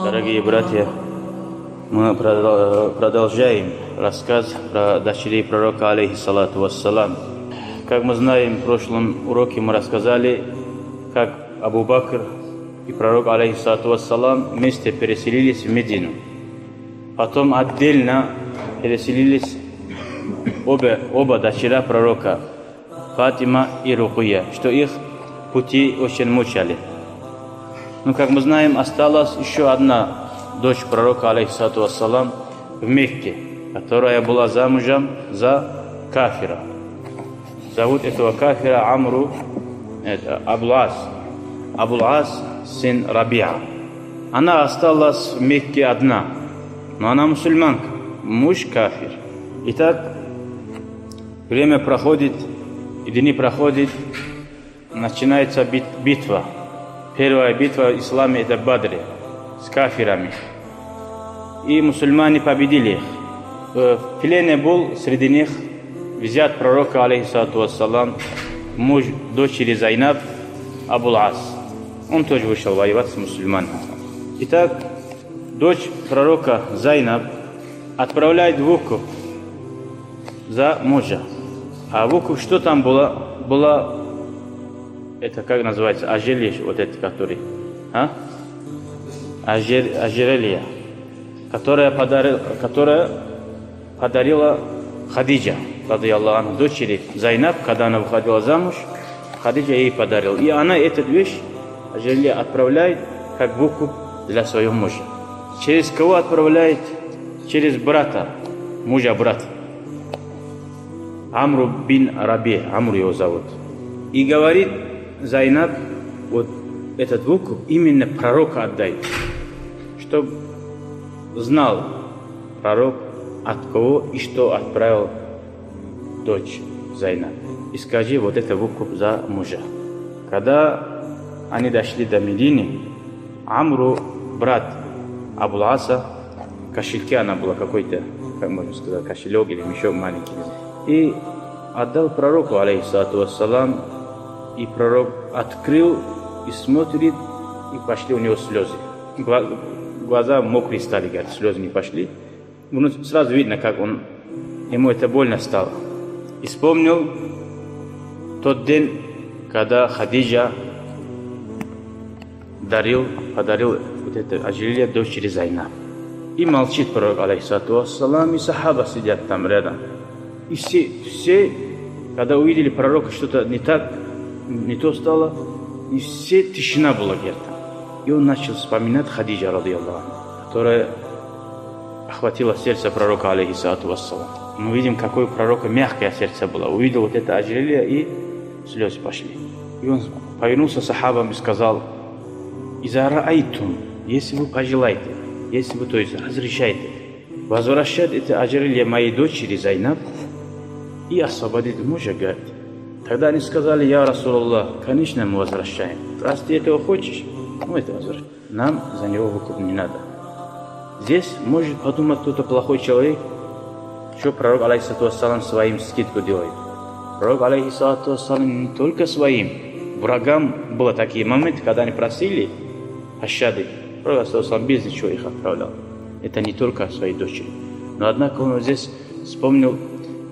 Дорогие братья, мы продолжаем рассказ про дочерей пророка, алейхиссалату вассалам. Как мы знаем, в прошлом уроке мы рассказали, как Абу Бакр и пророк, алейхиссалату вассалам, вместе переселились в Медину. Потом отдельно переселились оба дочеря пророка, Фатима и Рукуя, что их пути очень мучали. Но, как мы знаем, осталась еще одна дочь пророка, алейхиссалату вассалам, в Мекке, которая была замужем за кафира. Зовут этого кафира Амру, это Абул-Ас. Абул-Ас, сын Рабиа. Она осталась в Мекке одна, но она мусульманка, муж кафир. Итак, время проходит, и дни проходят, начинается битва. Первая битва в исламе — это Бадре с кафирами. И мусульмане победили их. В плене был среди них взят пророка, алейхиссалату вассалам, муж дочери Зайнаб, Абул-Ас. Он тоже вышел воевать с мусульманами. Итак, дочь пророка Зайнаб отправляет выкуп за мужа. А выкуп, что там было, это как называется, ожерелье, вот это, который, ожерелье, которое подарила Хадиджа, радийаллаху анха, дочери Зайнаб, когда она выходила замуж, Хадиджа ей подарила. И она эту вещь, ожерелье, отправляет как выкуп для своего мужа. Через кого отправляет? Через брата, мужа брата. Амру бин Раби, Амру его зовут. И говорит Зайнаб, вот этот выкуп именно пророка отдай, чтобы знал пророк, от кого и что отправил дочь Зайнаб. И скажи, вот это выкуп за мужа. Когда они дошли до Медины, Амру, брат Абул-Аса, кошельки она была какой-то, как можно сказать, кошелек или мешок маленький, и отдал пророку, алейхиссалату вассалам. И пророк открыл и смотрит, и пошли у него слезы. Глаза мокрые стали, говорят, слезы не пошли. Сразу видно, как ему это больно стало. И вспомнил тот день, когда Хадиджа подарил вот это ожерелье дочери Зайнаб. И молчит пророк, алейхиссалату вассалам, и сахаба сидят там рядом. И все, когда увидели пророка, что-то не то стало, и все тишина была где-то. И он начал вспоминать Хадиджа, радийаллаху анха, которая охватила сердце пророка, алейхиссалату вассалам. Мы видим, какое у пророка мягкое сердце было. Увидел вот это ожерелье, и слезы пошли. И он повернулся к сахабам и сказал: «Иза раайтум, если вы пожелаете, если вы, то есть, разрешаете возвращать это ожерелье моей дочери Зайнаб и освободить мужа, говорит». Тогда они сказали: «Я Расулаллах, конечно, мы возвращаем. Раз ты этого хочешь, мы это возвращаем. Нам за него выкуп не надо». Здесь может подумать кто-то плохой человек, что пророк, алейхиссалату вассалам, своим скидку делает. Пророк, алейхиссалату вассалам, не только своим врагам было такие моменты, когда они просили пощады. Пророк, алейхиссалату вассалам, без ничего их отправлял. Это не только своей дочери. Но однако он здесь вспомнил,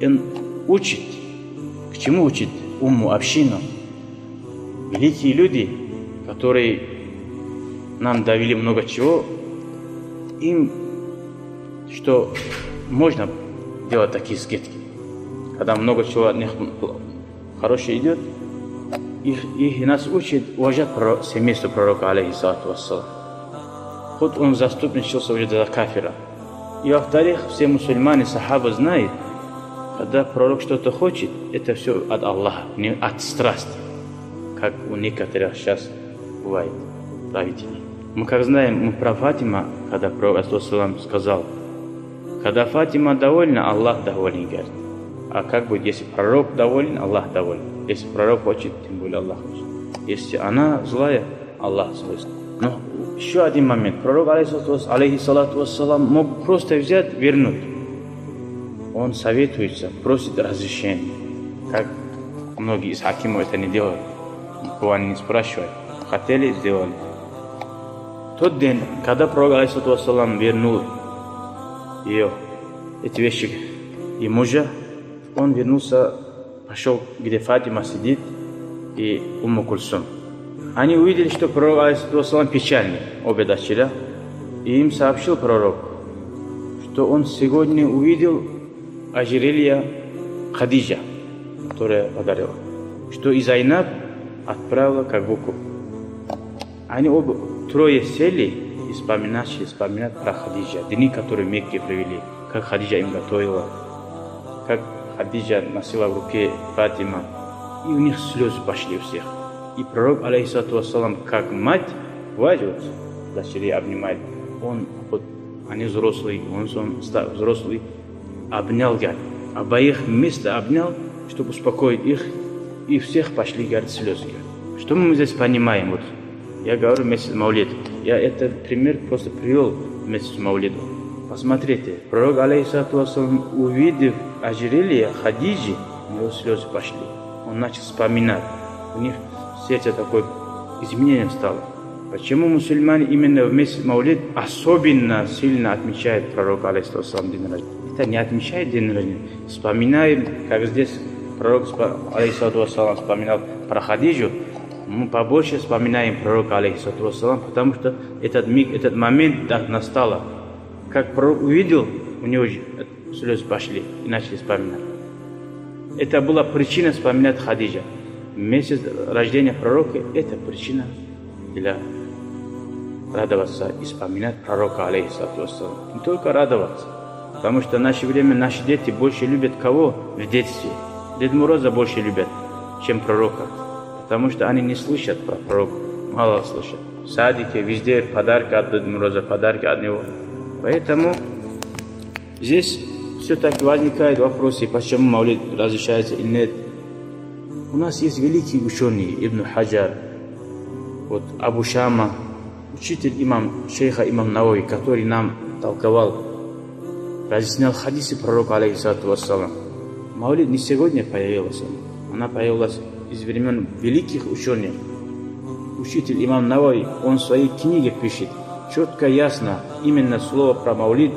он учит. К чему учит умму, общину? Великие люди, которые нам довели много чего, им что можно делать такие скидки. Когда много чего от них хорошее идет, их нас учит уважать семейство пророка, алейхиссалату вассалам. Хоть он заступничался уже за кафира. И во-вторых, все мусульмане, сахаба знают, когда пророк что-то хочет, это все от Аллаха, не от страсти, как у некоторых сейчас бывает правителей. Мы как знаем, мы про Фатима, когда пророк сказал: когда Фатима довольна, Аллах доволен, говорит. А как будет, если пророк доволен, Аллах доволен? Если пророк хочет, тем более Аллах хочет. Если она злая, Аллах злой. Но еще один момент. Пророк, алейхиссалату вассалам, мог просто взять, вернуть. Он советуется, просит разрешения. Как многие из хакимов это не делают. Никого они не спрашивают. Хотели, сделали. тот день, когда пророк, алейхиссалату вассалам, вернул ее, эти вещи ему же, он вернулся, пошел, где Фатима сидит, и Умму Кульсум. Они увидели, что пророк, алейхиссалату вассалам, печальный, обе дочери, и им сообщил пророк, что он сегодня увидел ожерелье Хадиджа, которое подарила, что и Зайнаб отправила как выкуп. Они оба трое сели и вспоминать про Хадиджа, дни, которые в Мекке провели, как Хадиджа им готовила, как Хадиджа носила в руке Фатима, и у них слезы пошли у всех. И пророк, алейхиссалату вассалам, как мать, хватит, дочерей обнимает, они взрослые, он взрослый, обнял, говорит, обоих вместе обнял, чтобы успокоить их, и всех пошли, говорит, слезы. Что мы здесь понимаем? Вот, я говорю месяц Маулид. Я этот пример просто привел месяц Маулиду. Посмотрите, пророк, алейхиссалату вассалам, увидев ожерелье Хадиджи, у него слезы пошли. Он начал вспоминать. У них в сердце такое изменение стало. Почему мусульмане именно в месяц Маулид особенно сильно отмечают пророка, алейхиссалату вассалам, день рождения? Это не отмечает день рождения. Вспоминаем, как здесь пророк, алейхиссалату вассалам, вспоминал про Хадиджу, мы побольше вспоминаем пророка, алейхиссалату вассалам, потому что этот миг, этот момент настал. Как пророк увидел, у него слезы пошли и начали вспоминать. Это была причина вспоминать Хадиджа. Месяц рождения пророка – это причина для радоваться и вспоминать пророка, алейхиссалату вассалам. Не только радоваться, потому что в наше время наши дети больше любят кого в детстве? Дед Мороза больше любят, чем пророка. Потому что они не слышат про пророка, мало слышат. В садике, везде подарки от Деда Мороза, подарки от него. Поэтому здесь все-таки возникают вопросы, почему Маулид разрешается или нет. У нас есть великие ученые, Ибн Хаджар, вот Абу Шама, учитель шейха имам Навави, который нам толковал, разъяснял хадисы пророка, алейхиссалату вассалам. Маулид не сегодня появилась, она появилась из времен великих ученых. Учитель имам Навави, он в своей книге пишет, четко, ясно, именно слово про Маулид,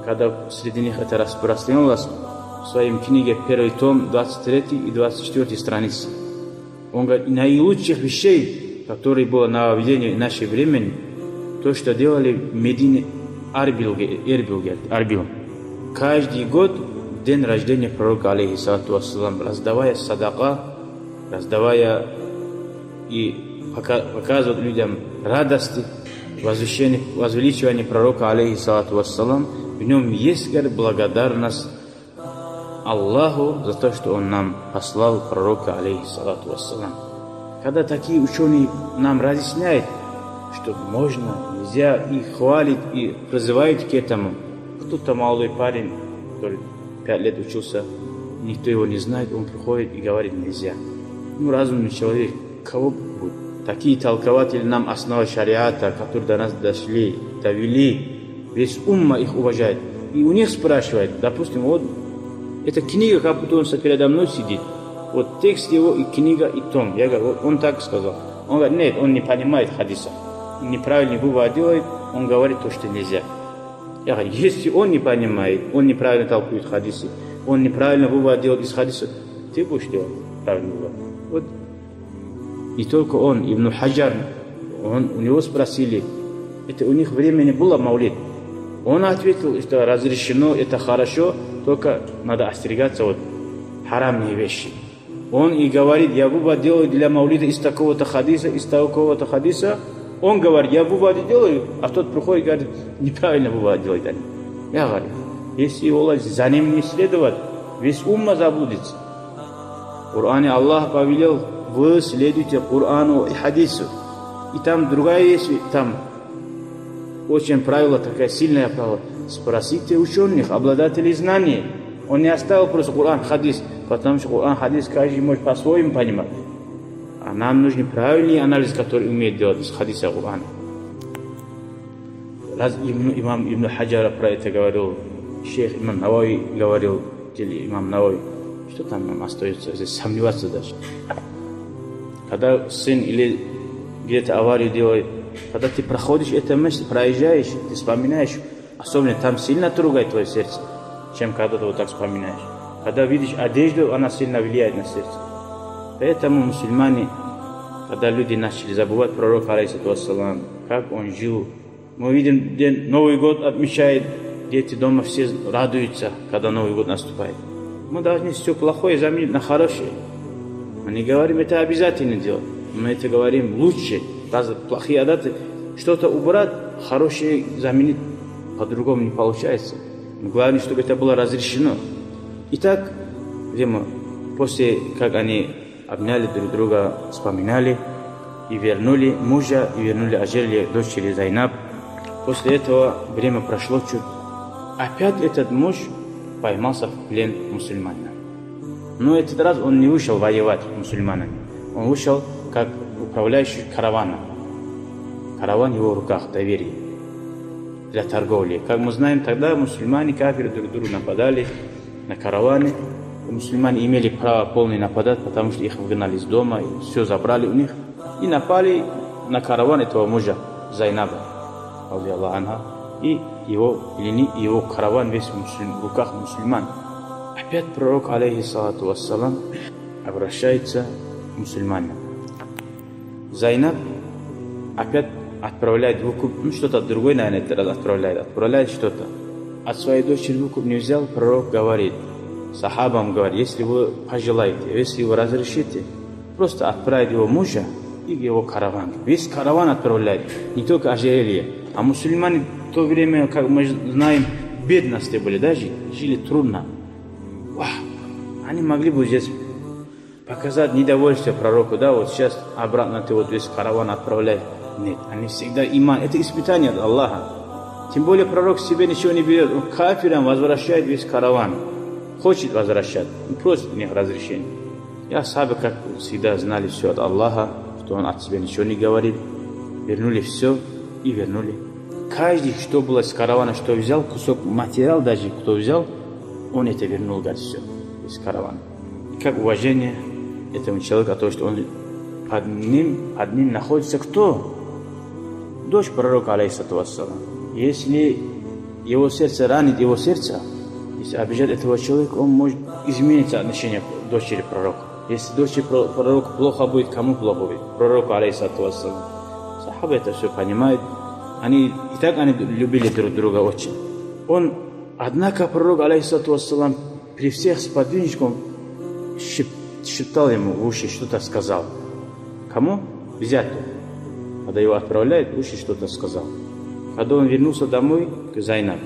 когда среди них это распространилось, в своей книге первый том, 23 и 24 страницы. Он говорит, наилучших вещей, которые было на ведении нашего времени, то, что делали в Медине Арбил. Каждый год, в день рождения пророка, алейхиссалату вассалам, раздавая садака, раздавая и показывать людям радости, возвеличивание пророка, алейхиссалату вассалам, в нем есть, говорит, благодарность Аллаху за то, что Он нам послал пророка, алейхиссалату вассалам. Когда такие ученые нам разъясняют, что можно, нельзя, и хвалить, и призывают к этому. Кто-то молодой парень, который 5 лет учился, никто его не знает, он приходит и говорит, нельзя. Разумный человек, кого будет? Такие толкователи нам основы шариата, которые до нас дошли, довели, весь умма их уважает. И у них спрашивает, допустим, вот эта книга, как будто он передо мной сидит. Вот текст его и книга, и том. Я говорю, он так сказал. Он говорит, нет, он не понимает хадиса. Неправильный вывод делает, он говорит то, что нельзя. Я говорю, если он не понимает, он неправильно толкует хадисы, он неправильно вывод делает из хадиса, ты будешь делать правильный вывод. Вот. Не только он, Ибн Хаджар, у него спросили, это у них времени было Маулид. Он ответил, что разрешено, это хорошо, только надо остерегаться от харамные вещи. Он и говорит, я вывод делаю для Маулида из такого-то хадиса, из такого-то хадиса. Он говорит, я вывод делаю, а тот приходит и говорит, неправильно вывод делает они. Я говорю, если его за ним не следовать, весь умма заблудится. В Коране Аллах повелел, вы следуйте Корану и хадису. И там другая есть, там очень правило, такое сильное правило. Спросите ученых, обладателей знаний. Он не оставил просто Коран, хадис, потому что Коран, хадис каждый может по-своему понимать. А нам нужен правильный анализ, который умеет делать с хадиса Корана. Раз имам Ибн Хаджар про это говорил, шейх имам Навави говорил, или имам Навави, что там нам остается здесь сомневаться даже. Когда сын или где-то аварию делает, Когда ты проходишь это место, проезжаешь, ты вспоминаешь, особенно там сильно трогает твое сердце, чем когда ты вот так вспоминаешь. Когда видишь одежду, она сильно влияет на сердце. Поэтому мусульмане, когда люди начали забывать пророка, алейхиссалату вассалам, как он жил, мы видим, день Новый год отмечает, дети дома все радуются, когда Новый год наступает. Мы должны все плохое заменить на хорошее. Мы не говорим, это обязательно делать. Мы это говорим лучше. Даже плохие адаты, что-то убрать, хорошее заменить по-другому не получается. Но главное, чтобы это было разрешено. Итак, после как они обняли друг друга, вспоминали и вернули мужа, и вернули Ажель, дочери Зайнаб. После этого время прошло чуть. Опять этот муж поймался в плен мусульманина. Но этот раз он не вышел воевать с мусульманами. Он вышел как управляющий караваном. Караван в его руках, доверие для торговли. Как мы знаем, тогда мусульмане, кафиры друг другу нападали на караваны. Мусульмане имели право полное нападать, потому что их выгнали из дома, и все забрали у них. И напали на караван этого мужа Зайнаба, и его караван весь в руках мусульман. Опять пророк, алейхиссалату вассалам, обращается к мусульманам. Зайнаб опять отправляет выкуп, что-то другое, наверное, отправляет что-то. От своей дочери выкуп не взял, пророк говорит, сахабам говорит, если вы пожелаете, если вы разрешите, просто отправить его мужа и его караван. Весь караван отправляет, не только ожерелье. А мусульмане в то время, как мы знаем, бедности были, даже жили трудно. Они могли бы здесь показать недовольствие пророку, да, вот сейчас обратно ты вот весь караван отправляй. Нет, они всегда иман, это испытание от Аллаха. Тем более пророк себе ничего не берет, он кафирам возвращает весь караван. Хочет возвращать, не просит у них разрешения. И асхабы, как всегда, знали все от Аллаха, что он от себя ничего не говорит. Вернули все и вернули. Каждый, что было с каравана, что взял, кусок материал даже, кто взял, он это вернул, говорит, все, из каравана. И как уважение этому человеку, а то, что он под ним находится кто? Дочь пророка, алейхиссалату вассалам. Если его сердце ранит его сердце, если обижать этого человека, он может изменить отношение к дочери пророка. Если дочери пророка плохо будет, кому плохо будет? Пророку, алейхиссалату вассалам. Сахабы это все понимают. Они любили друг друга очень. Однако пророк, алейхиссалату вассалам, при всех сподвижниках шептал ему в уши, что-то сказал. Кому? Взяту. Когда его отправляют, в уши что-то сказал. Когда он вернулся домой к Зайнаб,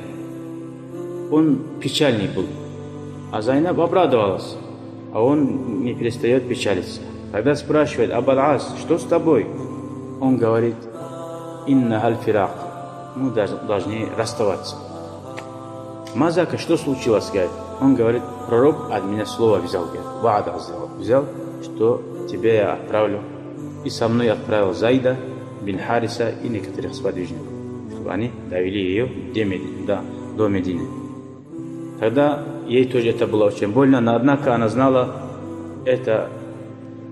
он печальный был. А Зайнаб обрадовалась, а он не перестает печалиться. Когда спрашивает, Абал-Ас, что с тобой? Он говорит, инна аль-фирак, мы должны расставаться. Мазака, что случилось, говорит? Он говорит, пророк от меня слово взял, говорит, взял, что тебя я отправлю. И со мной отправил Зайда бин Хариса и некоторых сподвижников, чтобы они довели ее до Медины. Тогда ей тоже это было очень больно, но однако она знала, это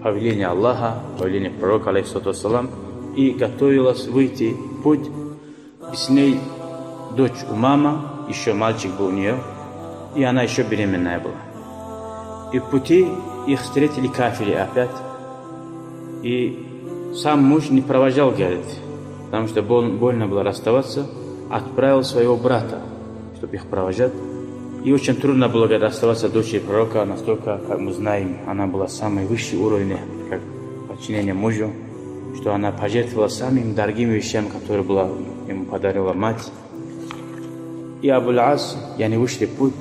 повеление Аллаха, повеление пророка, алейхиссалату вассалам, и готовилась выйти в путь. И с ней дочь Умама, еще мальчик был у нее, и она еще беременная была. И в пути их встретили кафири опять. И сам муж не провожал, говорит, потому что больно было расставаться, отправил своего брата, чтобы их провожать. И очень трудно было, говорит, расставаться дочери пророка, настолько, как мы знаем, она была самый высший уровень, как подчинение мужу, что она пожертвовала самыми дорогими вещами, которые ему подарила мать. И Абул-Ас, и они вышли в путь.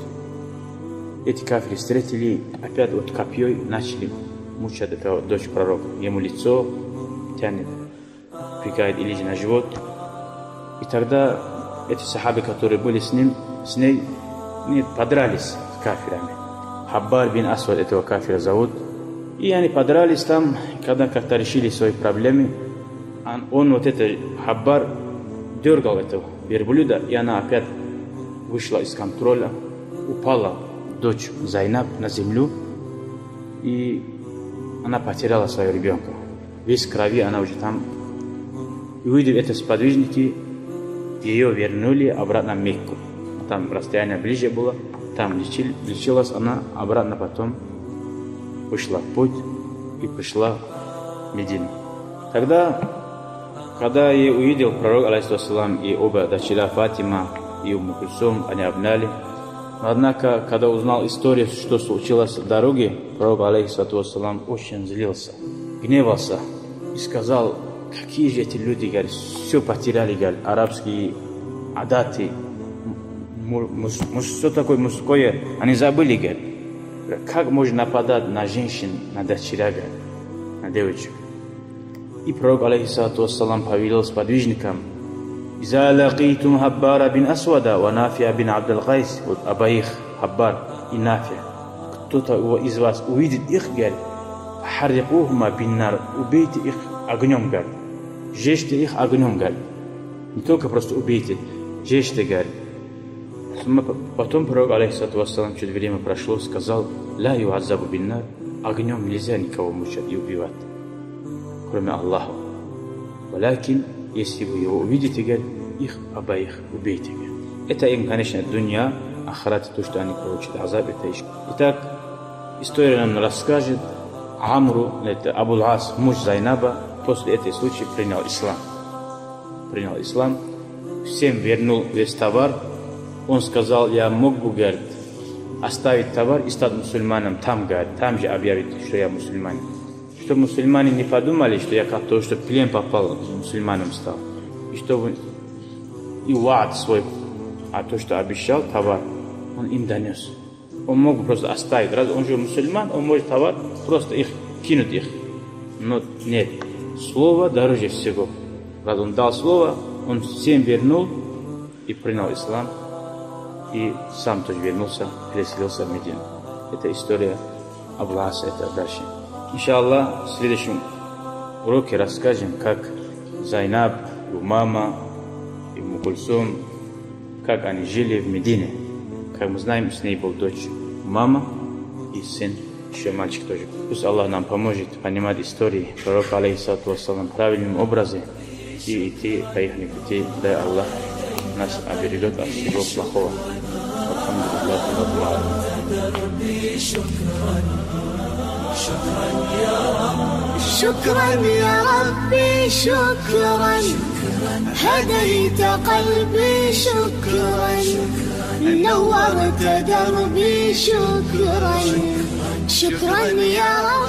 Эти кафири встретили, опять вот копьей начали мучать этого дочь пророка. Ему лицо тянет, пикает или на живот. И тогда эти сахабы, которые были с ней, подрались с кафирами. Хаббар бин Асвад этого кафира зовут. И они подрались там, когда как-то решили свои проблемы. Он вот этот Хаббар дергал этого верблюда, и она опять вышла из контроля, упала дочь Зайнаб на землю, и она потеряла своего ребенка. Весь в крови, она уже там И увидев это сподвижники, ее вернули обратно в Мекку. Там расстояние ближе было, там лечилась она, обратно потом вышла в путь и пришла в Медину. Когда я увидел пророк, алейхиссалам, и оба дочеря Фатима и Умму Кульсум, они обняли. Но однако, когда узнал историю, что случилось в дороге, пророк, алейхиссалам, очень злился, гневался и сказал: какие же эти люди, говорит, все потеряли, говорит, арабские адаты, что такое мужское, они забыли, говорит. Как можно нападать на женщин, на дочеря, говорит, на девочек? И пророк, алейхиссалам, повелел сподвижникам: «Иза лакитум Хаббара бин Асвада ва Нафия бин Абдул Гайс», вот обоих, Хаббар и Нафия, кто-то из вас увидит их, говорит, «Харрикухума биннар», убейте их огнем, говорит, жечьте их огнем, говорит. Не только просто убейте, жечьте, говорит. Потом пророк, алейхиссалам, чуть время прошло, сказал: «Ла юаззабу биннар», огнем нельзя никого мучать и убивать, кроме Аллаха. «Валякин», если вы его увидите, говорит, их обоих убейте, говорит. Это им, конечно, дунья, ахират, то, что они получат азаб, это еще. Итак, история нам расскажет: Амру, это Абул Ас, муж Зайнаба, после этого случая принял ислам, всем вернул весь товар. Он сказал: я мог бы, говорит, оставить товар и стать мусульманом там, говорит, там же объявить, что я мусульманин. Чтобы мусульмане не подумали, что я как-то, что плен попал, мусульманом стал. И чтобы и ваад свой, а то, что обещал товар, он им донес. Он мог просто оставить. Раз он же мусульман, он может товар просто их кинуть их. Но нет, слово дороже всего. Раз он дал слово, он всем вернул и принял ислам. И сам тоже вернулся, переселился в Медину. Это история Абул Аса, это дальше. Иншаллах, в следующем уроке расскажем, как Зайнаб, Умама и Умму Кульсум, как они жили в Медине. Как мы знаем, с ней был дочь Умама и сын, еще мальчик тоже. Пусть Аллах нам поможет понимать истории пророка, алейхиссалам, в правильном образе и идти по их пути. Дай Аллах нас оберегет от всего плохого. شكرا يا ربي شكرا هديت قلبي شكرا نورت دربي شكرا شكرا يا ربي